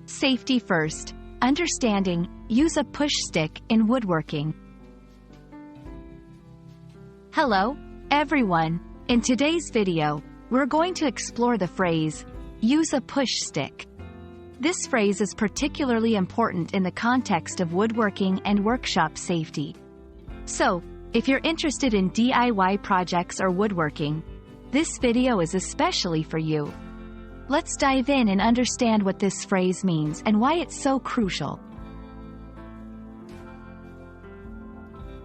Safety first. Understanding, use a push stick in woodworking. Hello, everyone. In today's video, we're going to explore the phrase, use a push stick. This phrase is particularly important in the context of woodworking and workshop safety. So, if you're interested in DIY projects or woodworking, this video is especially for you. Let's dive in and understand what this phrase means and why it's so crucial.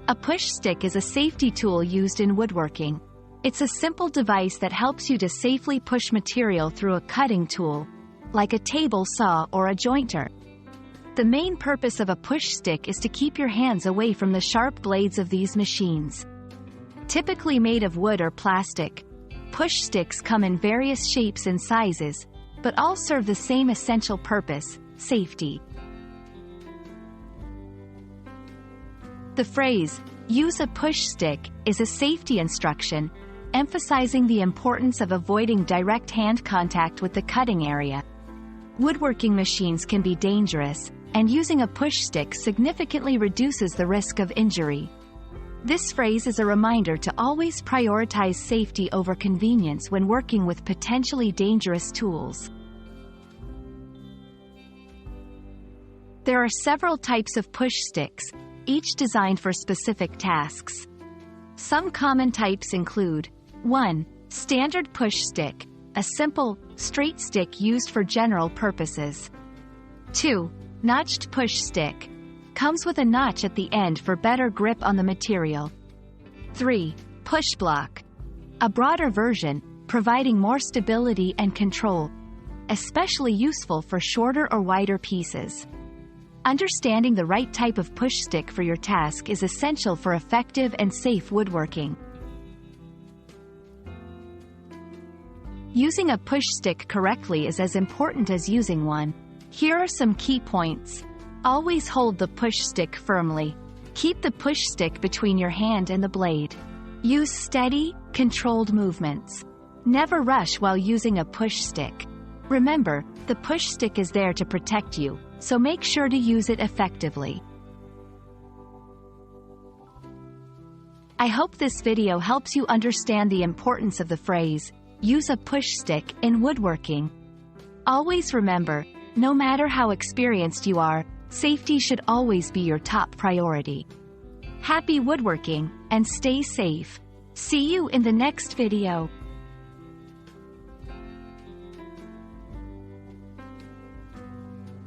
A push stick is a safety tool used in woodworking. It's a simple device that helps you to safely push material through a cutting tool, like a table saw or a jointer. The main purpose of a push stick is to keep your hands away from the sharp blades of these machines. Typically made of wood or plastic, push sticks come in various shapes and sizes, but all serve the same essential purpose: safety. The phrase, use a push stick, is a safety instruction, emphasizing the importance of avoiding direct hand contact with the cutting area. Woodworking machines can be dangerous, and using a push stick significantly reduces the risk of injury. This phrase is a reminder to always prioritize safety over convenience when working with potentially dangerous tools. There are several types of push sticks, each designed for specific tasks. Some common types include: 1. Standard push stick, a simple, straight stick used for general purposes. 2. Notched push stick, comes with a notch at the end for better grip on the material. 3. Push block, a broader version, providing more stability and control, especially useful for shorter or wider pieces. Understanding the right type of push stick for your task is essential for effective and safe woodworking. Using a push stick correctly is as important as using one. Here are some key points. Always hold the push stick firmly. Keep the push stick between your hand and the blade. Use steady, controlled movements. Never rush while using a push stick. Remember, the push stick is there to protect you, so make sure to use it effectively. I hope this video helps you understand the importance of the phrase, use a push stick, in woodworking. Always remember, no matter how experienced you are, safety should always be your top priority. Happy woodworking, and stay safe. See you in the next video.